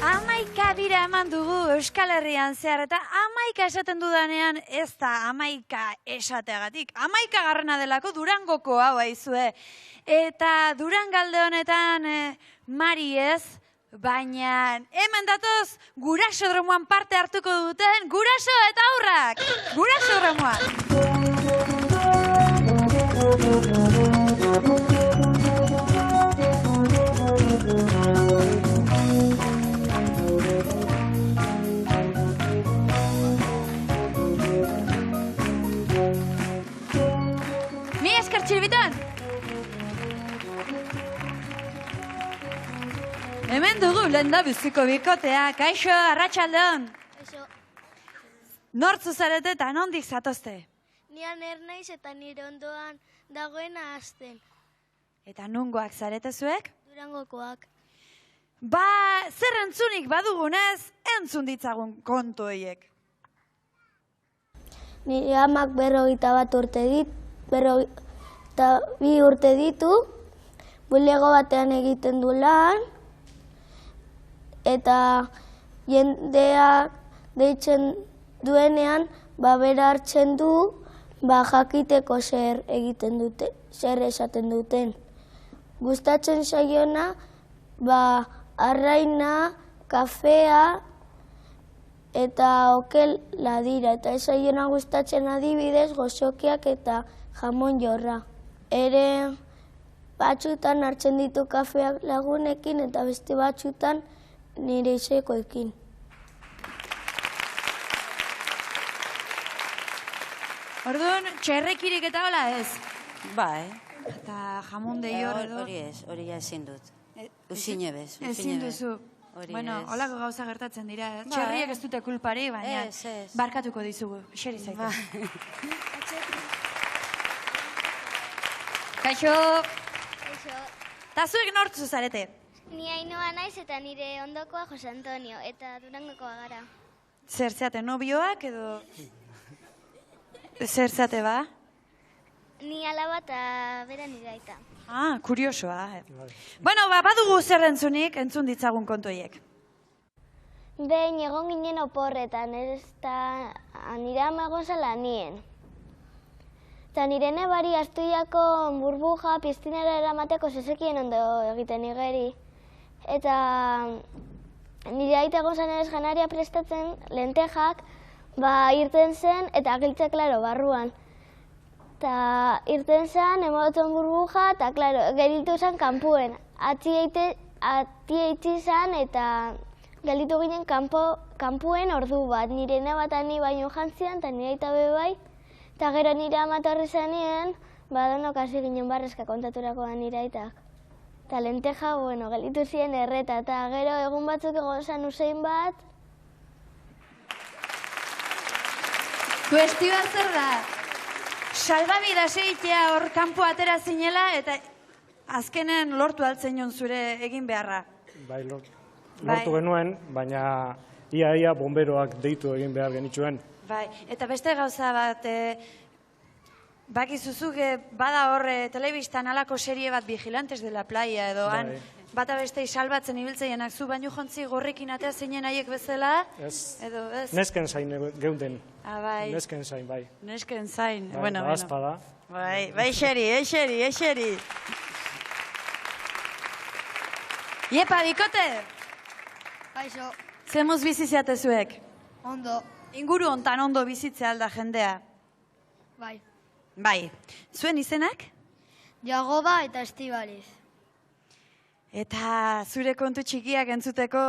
Amaika bira eman dugu Euskal Herrian zehar, eta amaika esaten dudanean ez da amaika esateagatik. Amaika garrana delako Durangoko hau aizue. Eta Durangalde honetan Mari ez, baina hemen datoz guraxodromoan parte hartuko duten guraso eta haurrak. Guraxodromoan. Txirbitan! Hemen dugu lehen da biziko bikotea. Kaixo, arratsaldeon. Kaixo. Nortzu zarete eta nondik zatozte? Nian ernaiz eta nire ondoan dagoena hasten. Eta nungoak zarete zuek? Durangokoak. Ba, zer entzunik badugunez, entzun ditzagun kontu horiek. Nire amak 41 urte dit, 2 urte ditu, bulego batean egiten du lan, eta jendeak deitzen duenean, bera hartzen du, jakiteko zer egiten dute, zer esaten duten. Gustatzen zaiona, arraina, kafea, eta okela dira, eta ez zaiona gustatzen adibidez, gozokiak eta jamon jorra. Ere batzutan hartzen ditu kafeak lagunekin eta beste batzutan nire izekoekin. Orduan, txerrekirik eta hola ez? Bai. Eta jamon deior edo? Hori ez, hori ezin dut. Usine bez. Ezin duzu. Bueno, holako gauza gertatzen dira. Txerriek ez dute kulpari, baina barkatuko dizugu. Xeri zaiko. Kaixo! Kaixo. Ta zuek nortzu zarete? Ni Ainoa naiz eta nire ondokoa Jose Antonio, eta Durangokoa gara. Zer zeate, nobioak edo? Zer zeate ba? Ni alaba eta bera nire aita. Ah, kuriosoa. Bueno, badugu zer entzunik, entzun ditzagun kontu horiek. Behin egon ginen oporretan, ez da nire ama gozala nien. Eta nire nebari Astuiako burbuja piztinera eramateko zezekien ondo egiten igeri. eta nire aita egon zen ez janaria prestatzen lentejak, irten zen eta giltze, klaro, barruan. Eta irten zen, emoten burbuja, eta, klaro, gelditu zen kanpuen. Ati eitzi zen eta gelditu ginen kanpuen ordu bat. Nire bat ni baino jantzian, eta nire aita bai. Eta gero nire amatorri zenien, donok hasi ginen barrezka kontaturako da nire aitak. Eta lenteja, gelditu ziren erreta, eta gero egun batzuk egon zen usein bat. Kuestioa zer da? Salbabida seitea hor kanpo atera zinela, eta azkenen lortu altzen jon zure egin beharra. Bai, lortu genuen, baina ia bomberoak deitu egin behar genituen. Bai, eta beste gauza bat, bakizuzuk bada hor telebistan alako serie bat Vigilantes de la Playa edo han bata bestei salbatzen ibiltzeienak zu baino jontzi gorrekin atea zinen haiek bezala? Ez, edo ez? nesken zain geunden. Bai. Nesken zain, bai. Nesken zain, bueno. Azpada. Bai, eseri. Iepa, bikote? Baixo. Zemuz biziziate zuek? Ondo. Inguru hontan ondo bizitzea alda jendea? Bai. Bai. Zuen izenak? Jagoba eta Estibaliz. Eta zure kontu txikiak entzuteko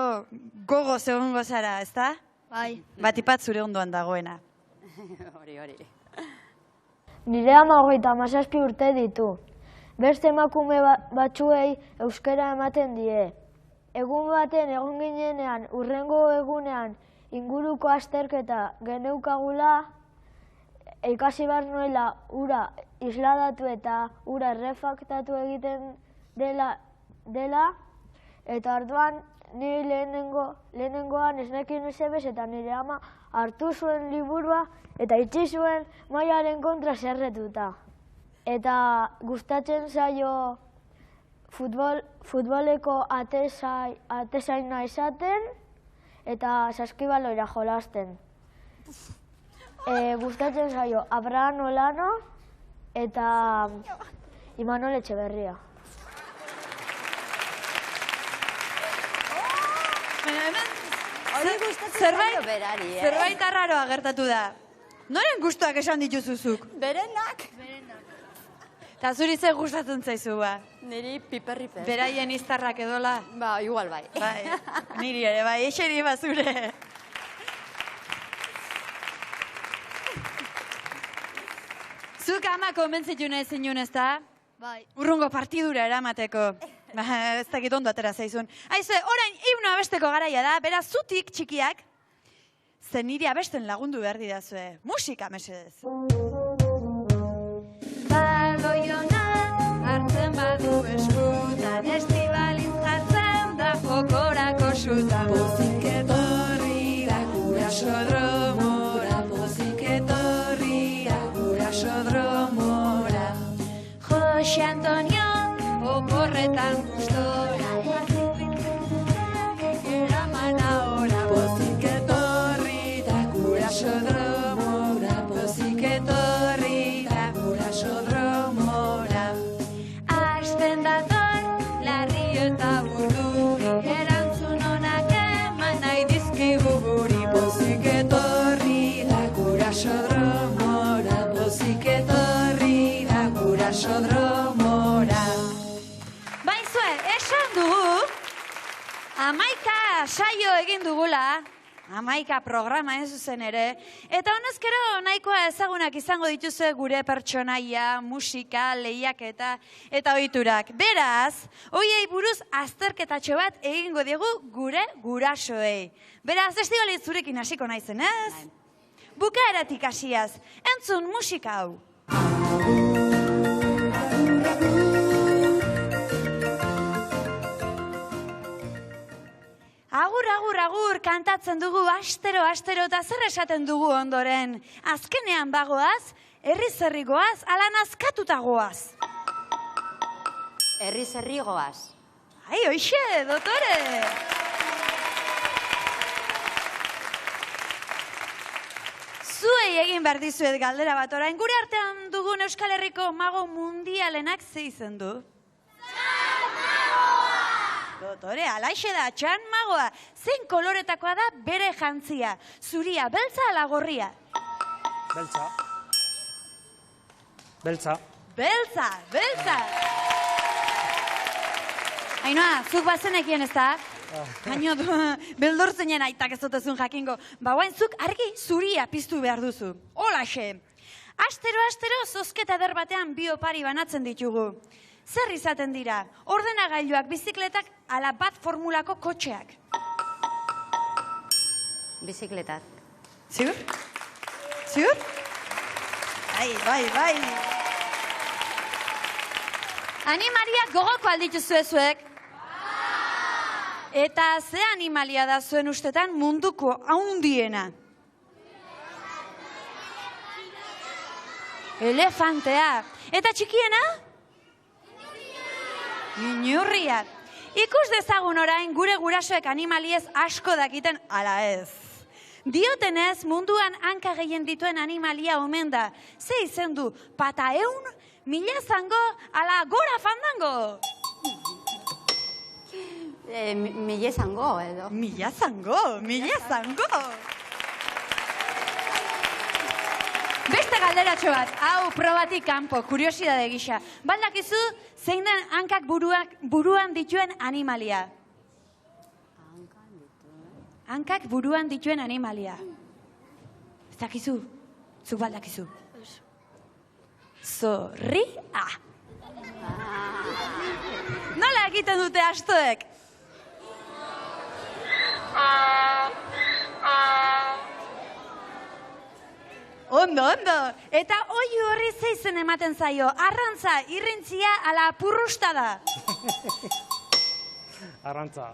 gogo egongo zara, ezta? Bai. Batipat zure ondoan dagoena. Hori. Nire 37 urte ditu. Beste emakume batzuei euskara ematen die. Egun baten egon ginenean, urrengo egunean inguruko azterketa geneukagula, ikasi behar nuela ura isladatu eta ura errefaktatu egiten dela, eta orduan nire lehenengoan esnekin ezebez eta nire ama hartu zuen liburua eta itxi zuen mailaren kontra zerretuta. Eta gustatzen zaio futboleko atezaina izaten eta saskibaloira jolasten. Gustatzen zaio Abraham Olano eta Imanol Etxeberria. Zerbait arraroa gertatu da. Noren gustuak esan dituzuzuk? Berenak. Eta zuri zer gustatzen zaizu ba? Niri piper-riper. Beraien iztarrak edola? Ba, igual bai. Niri ere, bai, eseri bazure. Zuk ama konbentzitu nahi zinun, ez da? Bai. Urrungo partidura eramateko. Ez dakit ondo atera zaizun. Aizue, orain himno abesteko garaia da, beraz zutik txikiak, zen niri abesten lagundu behar didazue. Musika, mesedez. Balgoiona hartzen badu eskutan, Estibaliz jartzen da jokorako sutan. Pozik etorri da gurasodromora, pozik etorri da gurasodromora. Jose Antonio, oporretan gustora, eraman ahora. Pozik etorri da gurasodromora, pozik etorri da gurasodromora. Asten dator, larri eta burduri, erantzun honak eman nahi dizkigu guri. Pozik etorri da gurasodromora, pozik etorri da gurasodromora. Baizue, esan dugu, 11 saio egin dugula, 11 programa zuzen ere, eta honezkero nahikoa ezagunak izango dituzue gure pertsonaia, musika, lehiaketa eta ohiturak. Beraz, hoiei buruz azterketatxo bat egingo diegu gure gurasoei. Beraz, Estibaliz zurekin hasiko naizen, ez? Bukaeratik hasiaz, entzun musika hau. Agur, kantatzen dugu astero, eta zer esaten dugu ondoren. Azkenean bagoaz, herri-zerri goaz, ala nazkatuta goaz. Herri-zerri goaz. Ai, hoixe, dotore! Zuei egin behar dizuet galdera bat orain, gure artean dugun Euskal Herriko mago mundialenak ze izen du? Dotore, alaixe da, txan magoa. Zein koloretakoa da bere jantzia? Zuria, beltza ala gorria? Beltza. Beltza. Beltza, beltza. Ainoa, zuk bazenekien ez da? Baina beldurtzenen aitak ez dutezun jakingo. Bauen zuk argi zuria piztu behar duzu. Holaxe. Astero, zozketa eder batean bi opari banatzen ditugu. Zer izaten dira? Ordenagailuak, bizikletak, ala bat formulako kotxeak. Bizikletak. Ziur? Ziur? Bai. Animaliak gogoko aldituzu ezuek? Eta ze animalia da zuen ustetan munduko haundiena? Elefantea. Eta txikiena? Inurria. Ikus dezagun orain gure gurasoek animaliez asko dakiten ala ez. Diotenez munduan hanka gehien dituen animalia omen da. Ze izen du, pata eun, mila zango, ala gora fandango? Mila zango, edo. Mila zango. Beste galderatxo bat, hau probatik kanpo, kuriosidade gisa. Baldakizu, zein den hankak buruan dituen animalia? Hankak buruan dituen animalia. Ez dakizu? Zuk baldakizu? Zorria. Nola egiten dute astoek? Ondo. Eta oiu horri zeizen ematen zaio? Arrantza, irrintzia, ala purrusta da? Arrantza.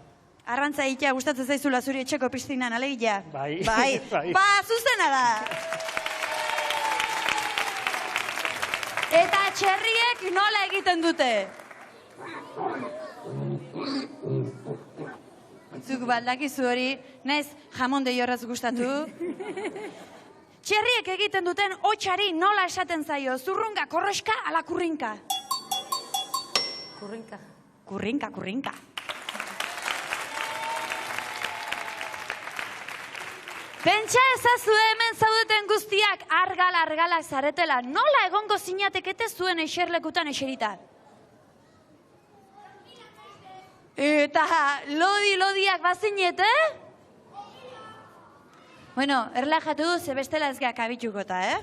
Arrantza egitea gustatzen zaizula zuri etxeko piztinan, alegia? Bai. Ba, zuzena da. Eta txerriek nola egiten dute? Zuk baldakizu hori, naiz jamon de jorraz gustatu. Txerriek egiten duten hotxari nola esaten zaio? Zurrunga, korroska, ala kurrinka? Kurrinka. Pentsa ezazue hemen zaudeten guztiak argala zaretela. Nola egongo zinatekete zuen eserlekutan eserita? Eta lodiak bazinete? Bueno, erlajatu du, ze bestela ez geak abitxukota,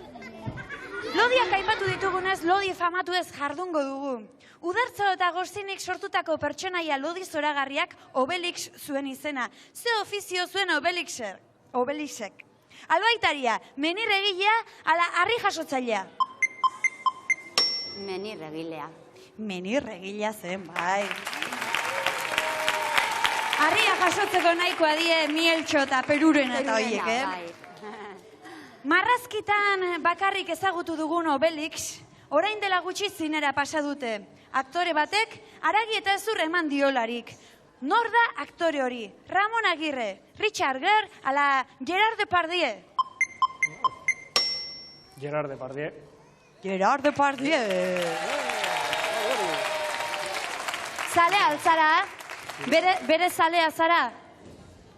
Lodiak aipatu ditugunez, lodi famatu ez jardungo dugu. Udartzo eta gozinik sortutako pertsonaia lodi zoragarriak Obelix zuen izena. Ze ofizio zuen Obelixek. Albaitaria, menirregilea, ala harri jasotzailea. Menirregilea zen, bai. Harria jasotzeko nahikoa die Mieltxo eta Peruren eta horiek, Marrazkitan bakarrik ezagutu dugun Obelix, orain dela gutxi zinera pasa dute. Aktore batek, haragi eta ezur eman diolarik. Nor da aktore hori? Ramon Agirre, Richard Gere, ala Gerard Depardieu. Gerard Depardieu. Zale altzara? Bere zalea zara?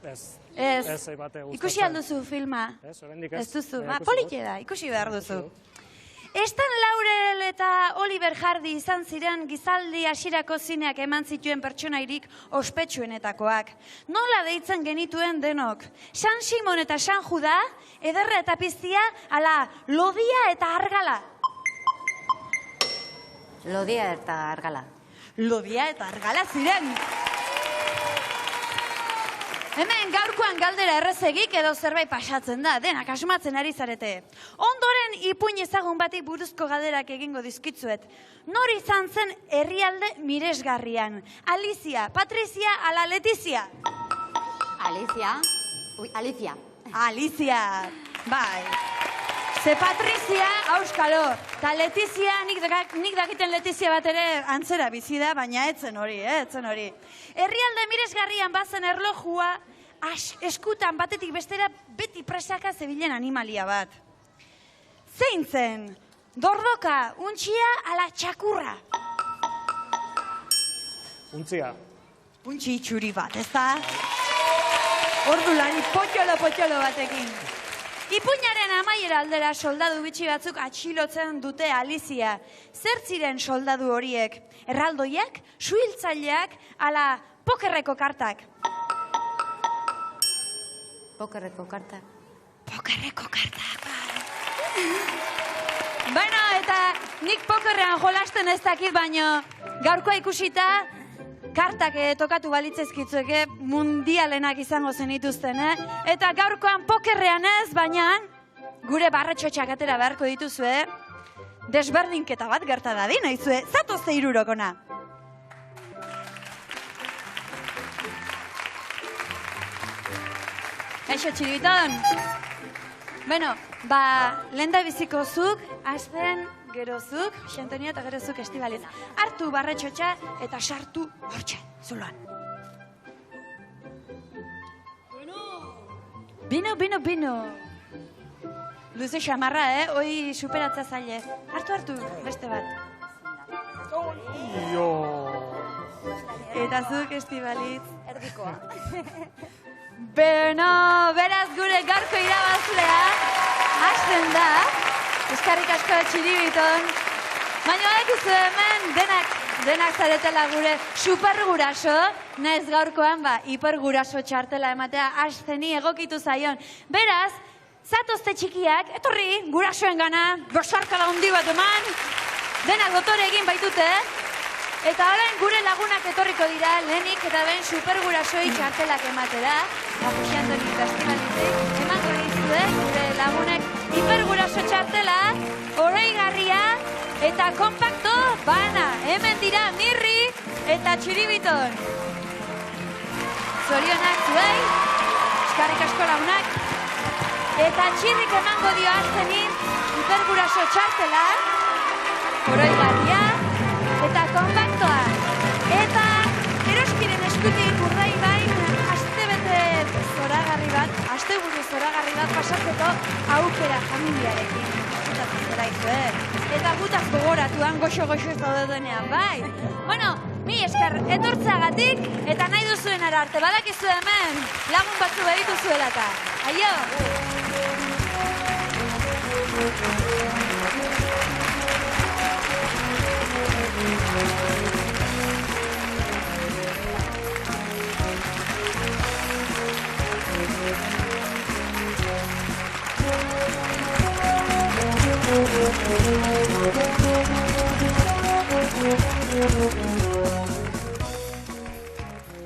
Ez. Ez. Ikusi alduzu filma? Ez, oraindik ez. Ez duzu. Polite da, ikusi behar duzu. Stan Laurel eta Oliver Hardy izan ziren gizaldi hasierako zineak eman zituen pertsonairik ospetsuenetakoak. Nola deitzen genituen denok? San Simon eta San Juda, ederra eta piztia, ala lodia eta argala. Lodia eta argala ziren. Hemen gaurkoan galdera errezegik edo zerbait pasatzen da, denak asmatzen ari zarete. Ondoren ipuin ezagun batik buruzko galderak egingo dizkitzuet. Nor izan zen herrialde miresgarrian? Alicia, Patricia, ala Letizia? Alicia, bai. Ze Patrizia, auskalo, eta Letizia, nik dakiten Letizia bat ere antzera bizi da, baina etzen hori. Herrialde miresgarrian bazen erlojua, eskutan batetik bestera beti presaka zebilen animalia bat. Zein zen? Dordoka, untxia, ala txakurra? Untzia. puntxi itxuri bat, ez da? Ordulari potxolo batekin. Ipuinaren amaiera aldera soldadu bitxi batzuk atxilotzen dute Alizia. Zer ziren soldadu horiek? Erraldoiak, suhiltzaileak, ala pokerreko kartak. Pokerreko kartak. Pokerreko kartak, Bueno, eta nik pokerrean jolasten ez dakit, baino gaurkoa ikusita kartak tokatu balitzezkitzueke mundialenak izango zenituzten, Eta gaurkoan pokerrean ez, baina gure barretxotxak atera beharko dituzue, desberdinketa bat gerta dadin, aizue, zatozte irurokona. Kaixo, Txiribiton. Bueno, lehen da biziko zuk, azten gerozuk, Xantonia eta gerozuk Estibaliz. Hartu barretxotxa eta sartu hortxe, zuloan. Bino. Luze xamarra, hoi superatza zaile. Hartu, beste bat. Eta zuk Estibaliz. Erdikoa. Beno, beraz gure gaurko irabazlea, hasten da, eskarrik asko Txiribiton, baina ekizu hemen denak zaretela gure superguraso, nahez gaurkoan hiperguraso txartela ematea hasteni egokitu zaion. Beraz, zatozte txikiak, etorri gurasoen gana, gozarkala handi bat eman, denak dotore egin baitute, eta orain gure lagunak etorriko dira, lehenik eta ben supergurasoi txartelak ematera. Jose Antoni eta Estibalizik, emango dizue, gure lagunek hiperguraso txartela, oroigarria eta kompakto bana. Hemen dira Mirri eta Txiribiton. Zorionak zuei, eskarrik asko lagunak. Eta Txirrik emango dio aztenin hiperguraso txartela, oroigarria eta kompaktoa. Eta eroskiren eskutik urdai asteburu zoragarri bat pasatzeko aukera familiarekin. Eta gutaz gogoratuan goxo-goxo ez daudenean, bai. Bueno, mi esker etortzagatik eta nahi duzuen arte. Badakizu hemen lagun batzu behitu zuela eta. Aio!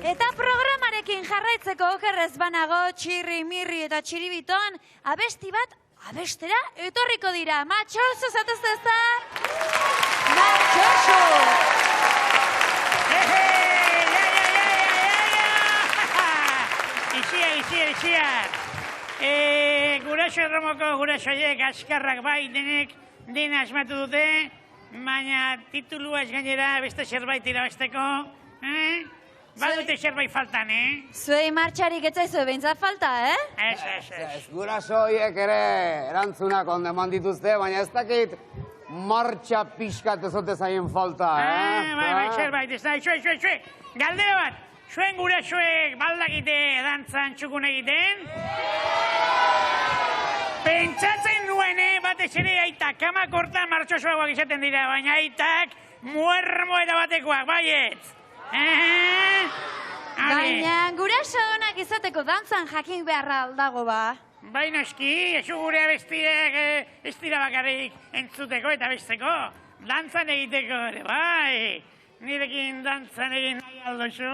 Eta programarekin jarraitzeko okerrez banago, Txirri, Mirri eta Txiribiton abesti bat abestera etorriko dira. Matxoso zatuzte ez da? Matxoso! Ixia. Guraso erromoko gurasoiek askarrak bai dena asmatu dute, baina titulua ez gainera beste zerbait irabesteko. Badute zerbait faltan, Zuei martxarik etzaizu behintzat falta, Ez, gurasoiek ere erantzunak ondeman dituzte, baina ez dakit martxa pixkat ezote zaien falta, Bai, zerbait, ez da, txue, galdera bat, zuen gurasoek baldakite dantzan txukun egiten? Pentsatzen nuen, batez ere aitak kamakorta martxosoagoak izaten dira, baina aitak muermoera batekoak, baiet. Baina guraso honak izateko dantzan jakin beharra aldago ba. Bai noski, esu gure abestiak ez dira bakarrik entzuteko eta besteko. Dantzan egiteko ere, bai. Nirekin dantzan egin nahi aldozu.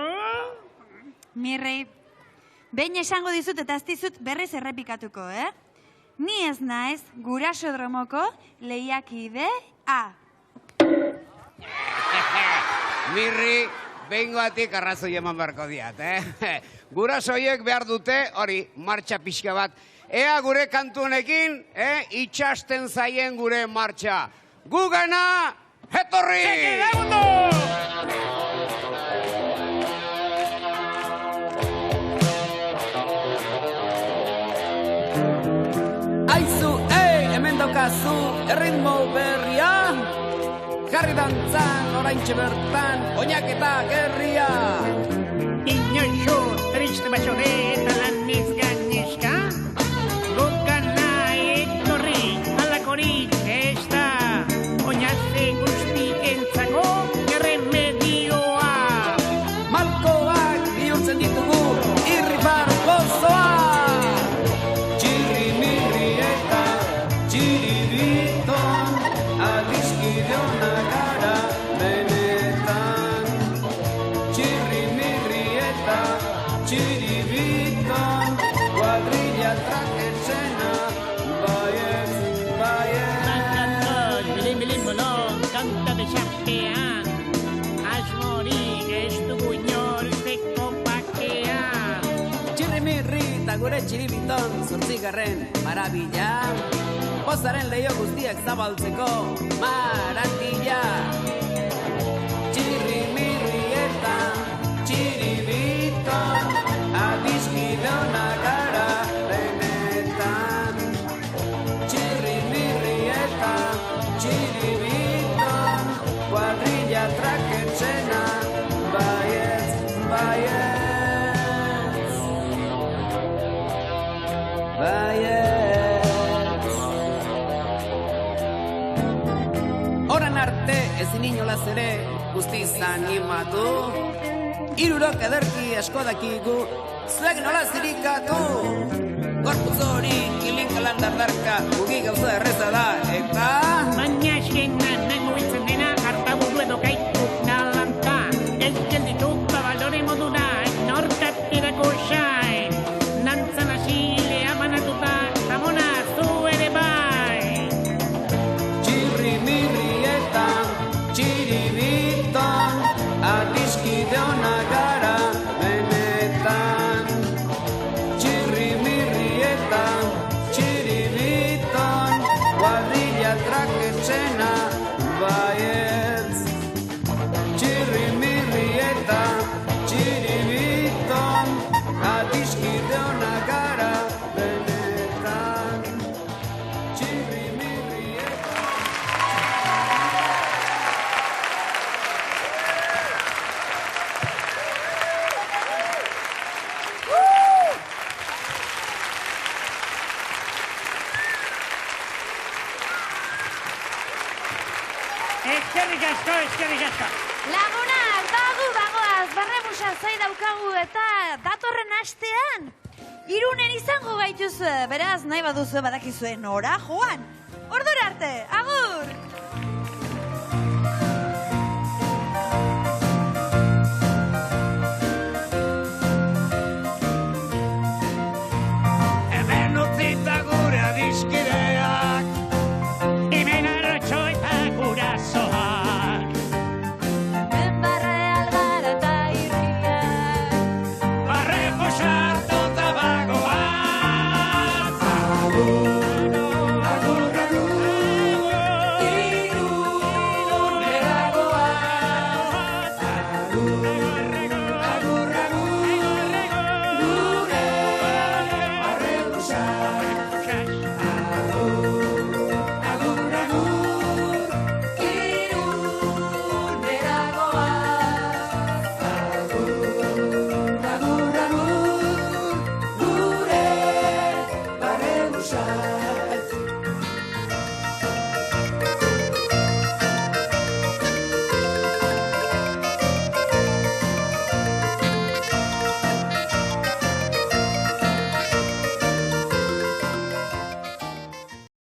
Mirri, behin esango dizut eta ez dizut berriz errepikatuko, Ni ez naiz gurasodromoko lehiakide A. Mirri, behingoatik arrazoi eman beharko diat, Gurasoiek behar dute, hori, martxa pixka bat. Ea gure kantu honekin, itxasten zaien gure martxa. Gu gana, etorri! Txeke lagundu! Aizu, hemen daukazu, erritmo berria. Jarri dantzan, oraintxe bertan, oinak eta gerria. txiribiton, kuadrilla traketxena, baiet, baiet. Bakantoz, bilin bolon, kanta desakean, asmorik ez dugu inorzeko bakea. Txirrimirri eta gure txiribiton, 8. marabila, pozaren leio guztiak zabaltzeko maratilla. Txirrimirri eta txiribiton, adiskide onak gara benetan. Txirrimirri eta txiribiton, kuadrilla traketxena, baiet, baiet. Baiet. Horan arte ezin inolaz ere guztiz animatu. Hirurok ederki asko dakigu, zuek nola zirikatu. Gorputz hori kilinkalan dardarka, gugi gauza erreza da, eta... Baina eskenan nango itzen dena, hartaburu edo kaikuk nalanta. Ez gelditu balore modura, nortat erako xain. Nantzan asilea banatuta, amona zu ere bai. Txirrimirrietan, txiribiton, adiskide onak gara benetan. Txirrimirrietan, txiribiton, kuadrilla traketxena, baietz. Txirrimirrietan, txiribiton, adiskide onak gara benetan. Txirrimirrietan. Eskerrik asko. Lagunak, bagoaz, barremusa zai daukagu eta datorren astean Irunen izango gaituzue, beraz nahi baduzue badakizue nora joan. Ordura arte, agur!